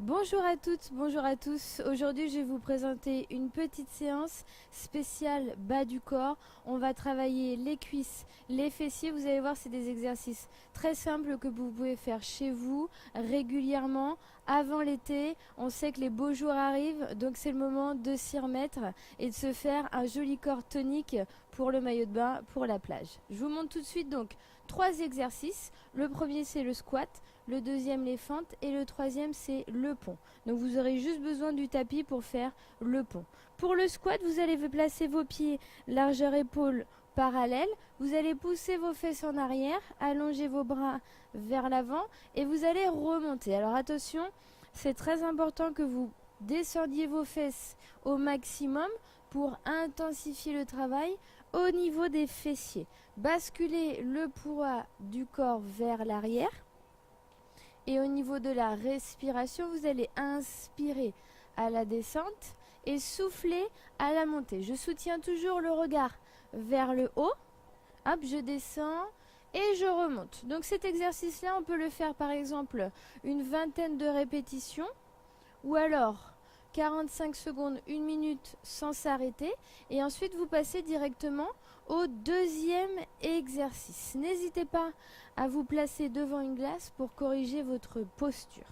Bonjour à toutes, bonjour à tous. Aujourd'hui, je vais vous présenter une petite séance spéciale bas du corps. On va travailler les cuisses, les fessiers. Vous allez voir, c'est des exercices très simples que vous pouvez faire chez vous régulièrement. Avant l'été, on sait que les beaux jours arrivent, donc c'est le moment de s'y remettre et de se faire un joli corps tonique pour le maillot de bain, pour la plage. Je vous montre tout de suite donc 3 exercices. Le premier, c'est le squat. Le deuxième, les fentes. Et le troisième, c'est le pont. Donc vous aurez juste besoin du tapis pour faire le pont. Pour le squat, vous allez placer vos pieds largeur épaule parallèle. Vous allez pousser vos fesses en arrière, allonger vos bras vers l'avant et vous allez remonter. Alors attention, c'est très important que vous descendiez vos fesses au maximum pour intensifier le travail au niveau des fessiers. Basculez le poids du corps vers l'arrière. Et au niveau de la respiration, vous allez inspirer à la descente et souffler à la montée. Je soutiens toujours le regard vers le haut. Hop, je descends et je remonte. Donc cet exercice-là, on peut le faire par exemple une vingtaine de répétitions ou alors 45 secondes, 1 minute sans s'arrêter. Et ensuite, vous passez directement au deuxième exercice. N'hésitez pas à vous placer devant une glace pour corriger votre posture.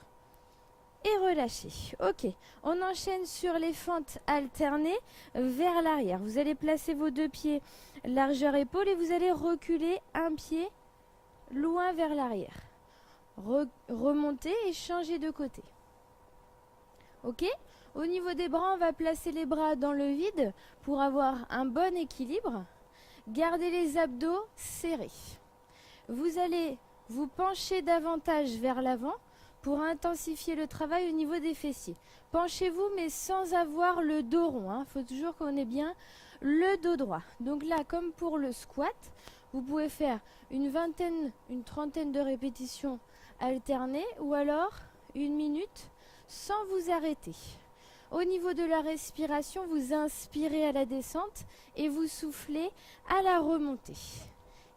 Et relâchez. Ok, on enchaîne sur les fentes alternées vers l'arrière. Vous allez placer vos deux pieds largeur épaule et vous allez reculer un pied loin vers l'arrière. Remontez et changez de côté. Ok ? Au niveau des bras, on va placer les bras dans le vide pour avoir un bon équilibre. Gardez les abdos serrés. Vous allez vous pencher davantage vers l'avant pour intensifier le travail au niveau des fessiers. Penchez-vous mais sans avoir le dos rond. Faut toujours qu'on ait bien le dos droit. Donc là, comme pour le squat, vous pouvez faire une vingtaine, une trentaine de répétitions alternées ou alors 1 minute sans vous arrêter. Au niveau de la respiration, vous inspirez à la descente et vous soufflez à la remontée.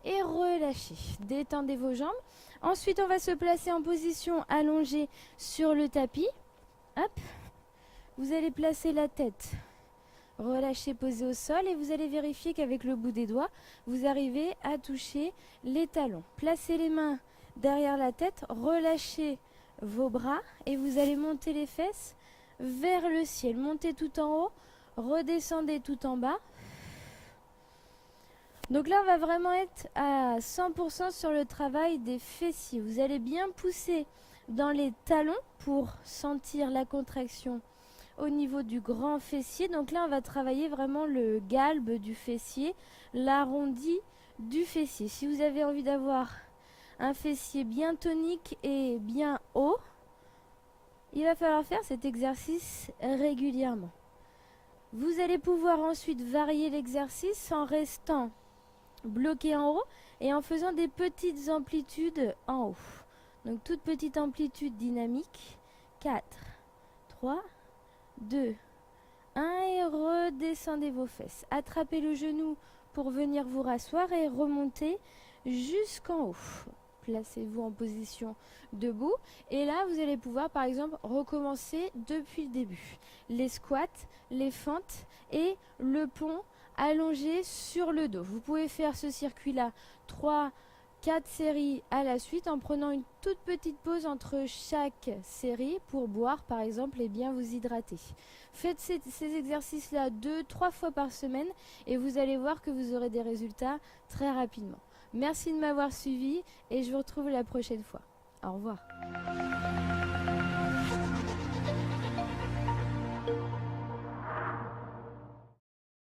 Et relâchez. Détendez vos jambes. Ensuite, on va se placer en position allongée sur le tapis. Hop. Vous allez placer la tête. Relâchez, posez au sol et vous allez vérifier qu'avec le bout des doigts, vous arrivez à toucher les talons. Placez les mains derrière la tête, relâchez vos bras et vous allez monter les fesses vers le ciel. Montez tout en haut, redescendez tout en bas. Donc là, on va vraiment être à 100% sur le travail des fessiers. Vous allez bien pousser dans les talons pour sentir la contraction au niveau du grand fessier. Donc là, on va travailler vraiment le galbe du fessier, l'arrondi du fessier. Si vous avez envie d'avoir un fessier bien tonique et bien haut, il va falloir faire cet exercice régulièrement. Vous allez pouvoir ensuite varier l'exercice en restant bloqué en haut et en faisant des petites amplitudes en haut. Donc toute petite amplitude dynamique. 4, 3, 2, 1 et redescendez vos fesses. Attrapez le genou pour venir vous rasseoir et remontez jusqu'en haut. Placez-vous en position debout et là vous allez pouvoir par exemple recommencer depuis le début. Les squats, les fentes et le pont allongé sur le dos. Vous pouvez faire ce circuit-là 3, 4 séries à la suite en prenant une toute petite pause entre chaque série pour boire par exemple et bien vous hydrater. Faites ces exercices-là 2-3 fois par semaine et vous allez voir que vous aurez des résultats très rapidement. Merci de m'avoir suivi et je vous retrouve la prochaine fois. Au revoir.